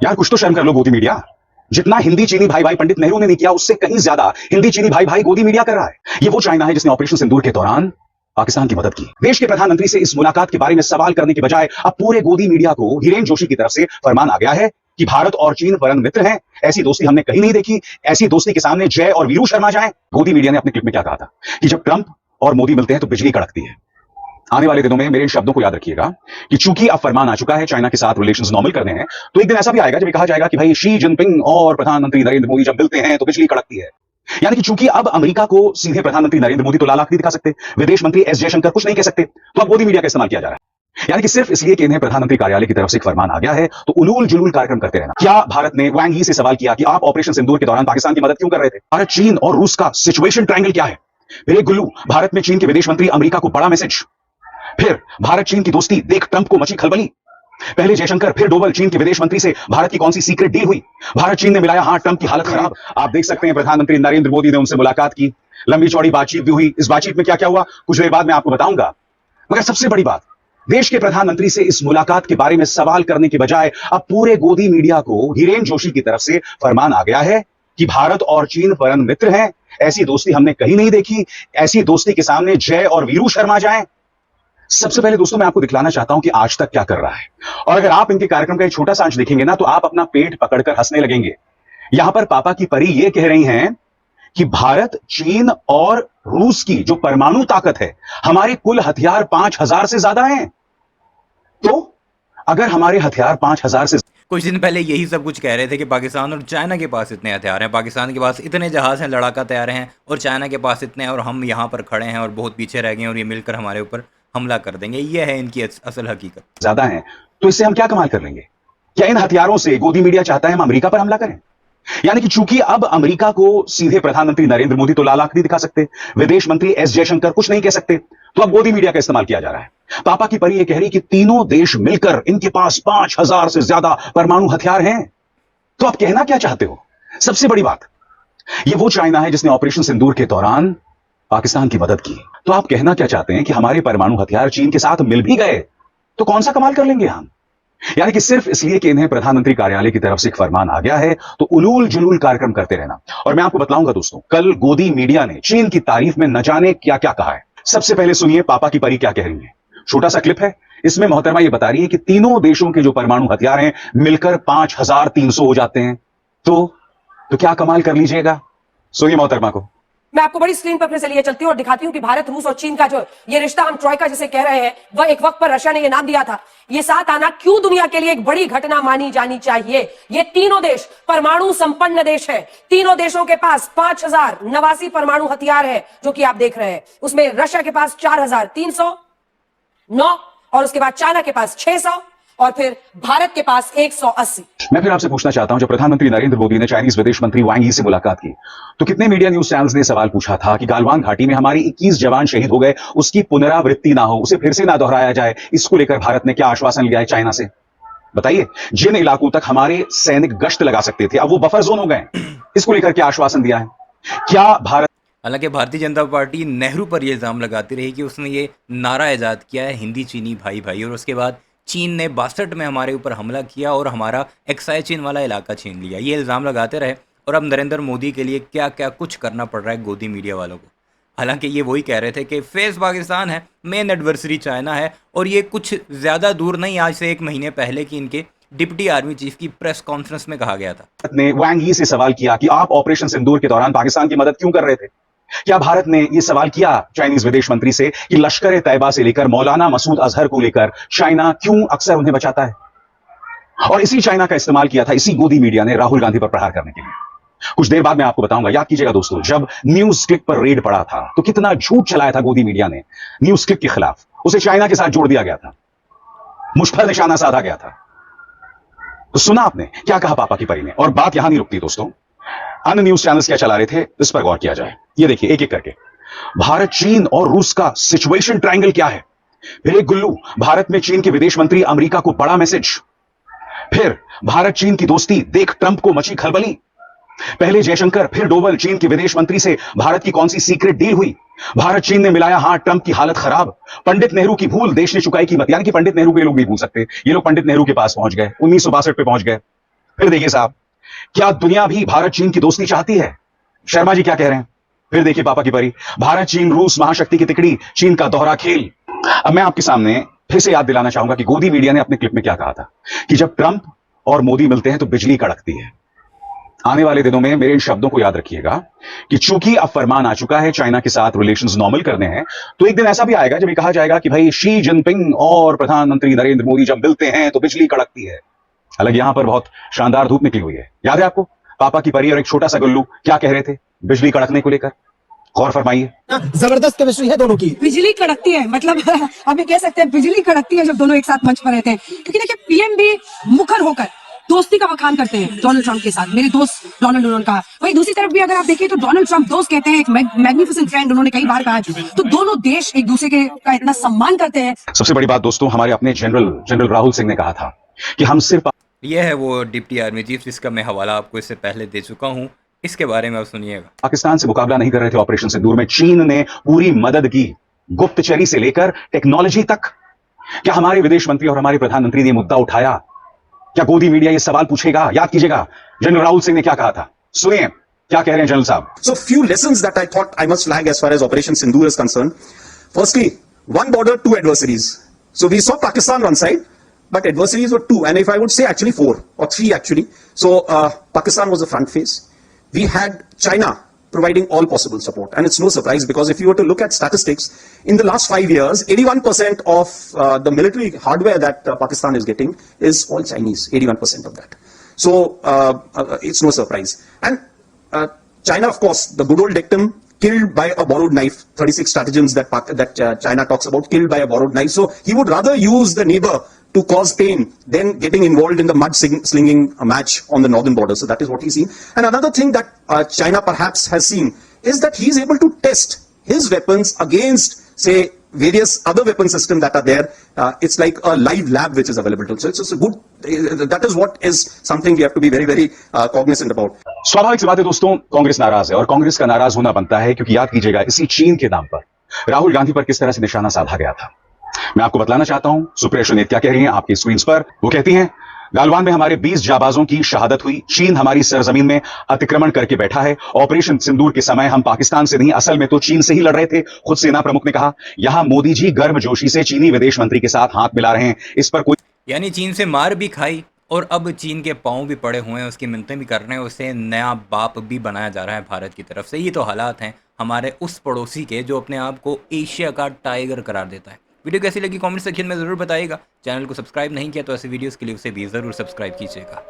यार कुछ तो शर्म कर लो गोदी मीडिया। जितना हिंदी चीनी भाई भाई पंडित नेहरू ने नहीं किया उससे कहीं ज्यादा हिंदी चीनी भाई भाई गोदी मीडिया कर रहा है। ये वो चाइना है जिसने ऑपरेशन सिंदूर के दौरान पाकिस्तान की मदद की। देश के प्रधानमंत्री से इस मुलाकात के बारे में सवाल करने के बजाय अब पूरे गोदी मीडिया को हिरेन जोशी की तरफ से फरमान आ गया है कि भारत और चीन परम मित्र हैं, ऐसी दोस्ती हमने कहीं नहीं देखी, ऐसी दोस्ती के सामने जय और वीरू शर्मा जाएं। गोदी मीडिया ने अपने क्लिप में क्या कहा था कि जब ट्रंप और मोदी मिलते हैं तो बिजली कड़कती है। आने वाले दिनों में मेरे इन शब्दों को याद रखिएगा कि चूंकि अब फरमान आ चुका है चाइना के साथ रिलेशंस नॉर्मल करने हैं, तो एक दिन ऐसा भी आएगा जब कहा जाएगा कि भाई शी जिनपिंग और प्रधानमंत्री नरेंद्र मोदी जब मिलते हैं तो बिजली कड़कती है। यानी कि चूंकि अब अमेरिका को सीधे प्रधानमंत्री नरेंद्र मोदी तो लाल आंख नहीं दिखा सकते, विदेश मंत्री एस जयशंकर कुछ नहीं कह सकते, तो अब गोदी मीडिया का इस्तेमाल किया जा रहा है। यानी कि सिर्फ इसलिए कि इन्हें प्रधानमंत्री कार्यालय की तरफ से एक फरमान आ गया है तो उलूल जुलूल कार्यक्रम करते रहना। क्या भारत ने वांग यी से सवाल किया कि आप ऑपरेशन सिंदूर के दौरान पाकिस्तान की मदद क्यों कर रहे थे? भारत चीन और रूस का सिचुएशन ट्रायंगल क्या है? मेरे गुल्लू, भारत में चीन के विदेश मंत्री अमेरिका को बड़ा मैसेज। फिर भारत चीन की दोस्ती देख ट्रंप को मची खलबली। पहले जयशंकर फिर डोवल, चीन के विदेश मंत्री से भारत की कौन सी सीक्रेट डील हुई? भारत चीन ने मिलाया हाथ, ट्रंप की हालत खराब। आप देख सकते हैं प्रधानमंत्री नरेंद्र मोदी ने उनसे मुलाकात की, लंबी चौड़ी बातचीत भी हुई। इस बातचीत में क्या क्या हुआ कुछ देर बाद मैं आपको बताऊंगा। मगर सबसे बड़ी बात, देश के प्रधानमंत्री से इस मुलाकात के बारे में सवाल करने के बजाय अब पूरे गोदी मीडिया को हिरेन जोशी की तरफ से फरमान आ गया है कि भारत और चीन परम मित्र हैं, ऐसी दोस्ती हमने कहीं नहीं देखी, ऐसी दोस्ती के सामने जय और वीरू शर्मा जाएं। सबसे पहले दोस्तों मैं आपको दिखलाना चाहता हूं कि आज तक क्या कर रहा है, और अगर आप इनके कार्यक्रम का एक छोटा सा अंश देखेंगे ना तो आप अपना पेट पकड़कर हंसने लगेंगे। यहां पर पापा की परी यह कह रही हैं कि भारत, चीन और रूस की जो परमाणु ताकत है, हमारे कुल हथियार 5000 से ज्यादा हैं। तो अगर हमारे हथियार 5000 से कुछ दिन पहले यही सब कुछ कह रहे थे कि पाकिस्तान और चाइना के पास इतने हथियार हैं, पाकिस्तान के पास इतने जहाज हैं, लड़ाका तैयार हैं, और चाइना के पास इतने हैं, और हम यहाँ पर खड़े हैं और बहुत पीछे रह गए हैं और ये मिलकर हमारे ऊपर हमला कर देंगे। ये है इनकी असल हकीकत। ज्यादा है तो इससे हम क्या कमाल कर लेंगे? क्या इन हथियारों से गोदी मीडिया चाहता है हम अमेरिका पर हमला करें? यानी कि चूंकि अब अमेरिका को सीधे प्रधानमंत्री नरेंद्र मोदी तो लाल आंख नहीं दिखा सकते, विदेश मंत्री एस जयशंकर कुछ नहीं कह सकते, तो अब गोदी मीडिया का इस्तेमाल किया जा रहा है। पापा की परी यह कह रही कि तीनों देश मिलकर इनके पास 5000 से ज्यादा परमाणु हथियार हैं। तो आप कहना क्या चाहते हो? सबसे बड़ी बात, यह वो चाइना है जिसने ऑपरेशन सिंदूर के दौरान पाकिस्तान की मदद की। तो आप कहना क्या चाहते हैं कि हमारे परमाणु हथियार चीन के साथ मिल भी गए तो कौन सा कमाल कर लेंगे हम? यानी कि सिर्फ इसलिए कि इन्हें प्रधानमंत्री कार्यालय की तरफ से एक फरमान आ गया है तो उलूल जुलूल कार्यक्रम करते रहना। और मैं आपको बतलाऊंगा दोस्तों, कल गोदी मीडिया ने चीन की तारीफ में न जाने क्या क्या कहा है। सबसे पहले सुनिए पापा की परी क्या कह रही है। छोटा सा क्लिप है, इसमें मोहतरमा ये बता रही है कि तीनों देशों के जो परमाणु हथियार हैं मिलकर 5300 हो जाते हैं। तो क्या कमाल कर लीजिएगा, सुनिए मोहतरमा को। मैं आपको बड़ी स्क्रीन पर फिर से लिए चलती हूँ और दिखाती हूँ कि भारत, रूस और चीन का जो ये रिश्ता हम ट्रॉयका जिसे कह रहे हैं, वह एक वक्त पर रशिया ने ये नाम दिया था। ये साथ आना क्यों दुनिया के लिए एक बड़ी घटना मानी जानी चाहिए? ये तीनों देश परमाणु संपन्न देश है। तीनों देशों के पास 5089 परमाणु हथियार है जो कि आप देख रहे हैं। उसमें रशिया के पास 4309 और उसके बाद चाइना के पास 600 और फिर भारत के पास 180। मैं फिर आपसे पूछना चाहता हूं, जब प्रधानमंत्री नरेंद्र मोदी ने चाइनीज विदेश मंत्री वांग यी से मुलाकात की तो कितने मीडिया न्यूज चैनल्स ने सवाल पूछा था कि गालवान घाटी में हमारे 21 जवान शहीद हो गए, उसकी पुनरावृत्ति ना हो, उसे फिर से ना दोहराया जाए। इसको लेकर भारत ने क्या आश्वासन लिया है चाइना से? बताइए, जिन इलाकों तक हमारे सैनिक गश्त लगा सकते थे अब वो बफर जोन हो गए, इसको लेकर क्या आश्वासन दिया है? क्या भारत? हालांकि भारतीय जनता पार्टी नेहरू पर यह इल्ज़ाम लगाती रही कि उसने ये नारा ईजाद किया है, हिंदी चीनी भाई भाई, और उसके बाद चीन ने 62 में हमारे ऊपर हमला किया और हमारा एक्साई चीन वाला इलाका छीन लिया। ये इल्ज़ाम लगाते रहे और अब नरेंद्र मोदी के लिए क्या क्या कुछ करना पड़ रहा है गोदी मीडिया वालों को। हालांकि ये वही कह रहे थे कि फेस पाकिस्तान है, मेन एडवर्सरी चाइना है, और ये कुछ ज़्यादा दूर नहीं, आज से 1 महीने पहले की इनके डिप्टी आर्मी चीफ की प्रेस कॉन्फ्रेंस में कहा गया था। ने वांग यी से सवाल किया कि आप ऑपरेशन सिंदूर के दौरान पाकिस्तान की मदद क्यों कर रहे थे? क्या भारत ने यह सवाल किया चाइनीज विदेश मंत्री से कि लश्कर तैयबा से लेकर मौलाना मसूद अजहर को लेकर चाइना क्यों अक्सर उन्हें बचाता है? और इसी चाइना का इस्तेमाल किया था इसी गोदी मीडिया ने राहुल गांधी पर प्रहार करने के लिए। कुछ देर बाद मैं आपको बताऊंगा। याद कीजिएगा दोस्तों, जब न्यूज क्लिक पर रेड पड़ा था तो कितना झूठ चलाया था गोदी मीडिया ने न्यूज क्लिक के खिलाफ। उसे चाइना के साथ जोड़ दिया गया था, मुझ पर निशाना साधा गया था। तो सुना आपने क्या कहा पापा की परी ने? और बात यहां नहीं रुकती दोस्तों, अन्य न्यूज चैनल्स क्या चला रहे थे इस पर गौर किया जाए। ये देखिए एक एक करके, भारत, चीन और रूस का सिचुएशन ट्रायंगल क्या है? फिर एक गुल्लू, भारत में चीन के विदेश मंत्री अमेरिका को बड़ा मैसेज। फिर भारत चीन की दोस्ती देख ट्रंप को मची खलबली। पहले जयशंकर फिर डोवल, चीन के विदेश मंत्री से भारत की कौन सी सीक्रेट डील हुई? भारत चीन ने मिलाया हाथ, ट्रंप की हालत खराब। पंडित नेहरू की भूल, देश ने चुकाई कीमत। यानी कि पंडित नेहरू के लोग नहीं भूल सकते, ये लोग पंडित नेहरू के पास पहुंच गए, 1962 पे पहुंच गए। फिर देखिए साहब, क्या दुनिया भी भारत चीन की दोस्ती चाहती है? शर्मा जी क्या कह रहे हैं? फिर देखिए पापा की परी, भारत चीन रूस महाशक्ति की तिकड़ी, चीन का दोहरा खेल। अब मैं आपके सामने फिर से याद दिलाना चाहूंगा कि गोदी मीडिया ने अपने क्लिप में क्या कहा था कि जब ट्रंप और मोदी मिलते हैं तो बिजली कड़कती है। आने वाले दिनों में मेरे इन शब्दों को याद रखिएगा कि चूंकि अब फरमान आ चुका है चाइना के साथ रिलेशंस नॉर्मल करने हैं, तो एक दिन ऐसा भी आएगा जब ये कहा जाएगा कि भाई शी जिनपिंग और प्रधानमंत्री नरेंद्र मोदी जब मिलते हैं तो बिजली कड़कती है। हालांकि यहां पर बहुत शानदार धूप निकली हुई है। याद है आपको पापा की परी और एक छोटा सा गुल्लू क्या कह रहे थे बिजली कड़कने को लेकर? गौर फरमाइए। जबरदस्त केमिस्ट्री है दोनों की। बिजली कड़कती है, मतलब हम ये कह सकते हैं बिजली कड़कती है जब दोनों एक साथ मंच पर रहते हैं। क्योंकि देखिए पीएम भी मुखर होकर दोस्ती का बखान करते हैं डोनाल्ड ट्रंप के साथ। मेरे दोस्त डोनाल्ड उन्होंने कहा। वहीं दूसरी तरफ भी अगर आप देखिए तो डोनाल्ड ट्रंप दोस्त कहते हैं, एक मैग्निफिसेंट फ्रेंड उन्होंने कई बार कहा। तो दोनों देश एक दूसरे के का इतना सम्मान करते हैं। सबसे बड़ी बात दोस्तों, हमारे अपने जनरल राहुल सिंह ने कहा था कि हम सिर्फ यह है वो डिप्टी आर्मी चीफ जिसका मैं हवाला आपको इससे पहले दे चुका हूँ। इसके बारे में आप सुनिएगा। पाकिस्तान से मुकाबला नहीं कर रहे थे ऑपरेशन सिंदूर में, चीन ने पूरी मदद की, गुप्तचरी से लेकर टेक्नोलॉजी तक। क्या हमारे विदेश मंत्री और हमारे प्रधानमंत्री ने मुद्दा उठाया? क्या गोदी मीडिया ये सवाल पूछेगा? याद कीजिएगा जनरल राहुल सिंह ने क्या कहा था, सुनिए क्या कह रहे हैं जनरल साहब। So few lessons that I thought I must flag as far as Operation Sindoor is concerned. Firstly, one border, two adversaries. So we saw Pakistan one side, but adversaries were two, and if I would say actually four or three actually. So Pakistan was the front face. We had China providing all possible support, and it's no surprise because if you were to look at statistics, in the last 5 years, 81% of the military hardware that Pakistan is getting is all Chinese. 81% of that. So it's no surprise. And China, of course, the good old dictum, killed by a borrowed knife. 36 stratagems that China talks about, killed by a borrowed knife. So he would rather use the neighbor to cause pain than getting involved in the mud-slinging match on the northern border. So that is what he's seen. And another thing that China perhaps has seen is that he's able to test his weapons against, say, various other weapon systems that are there. It's like a live lab which is available to. So it's a good, that is what is something we have to be very, very cognizant about. स्वाभाविक सी बात है दोस्तों, कांग्रेस नाराज है और कांग्रेस का नाराज होना बनता है क्योंकि याद कीजिएगा इसी चीन के नाम पर राहुल गांधी पर किस तरह से निशाना साधा गया था। मैं आपको बतलाना चाहता हूं सुप्रिया सुनीत क्या कह रही हैं आपकी स्क्रीन पर। वो कहती हैं गालवान में हमारे 20 जाबाजों की शहादत हुई, चीन हमारी सरजमीन में अतिक्रमण करके बैठा है। ऑपरेशन सिंदूर के समय हम पाकिस्तान से नहीं असल में तो चीन से ही लड़ रहे थे। खुद सेना प्रमुख ने कहा यहां मोदी जी गर्मजोशी से चीनी विदेश मंत्री के साथ हाथ मिला रहे हैं। इस पर कोई यानी चीन से मार भी खाई और अब चीन के पांव भी पड़े हुए हैं, उसकी मिन्नतें भी कर रहे हैं, उसे नया बाप भी बनाया जा रहा है भारत की तरफ से। ये तो हालात हैं हमारे उस पड़ोसी के जो अपने आप को एशिया का टाइगर करार देता है। वीडियो कैसी लगी कमेंट सेक्शन में ज़रूर बताइएगा। चैनल को सब्सक्राइब नहीं किया तो ऐसे वीडियोस के लिए उसे भी ज़रूर सब्सक्राइब कीजिएगा।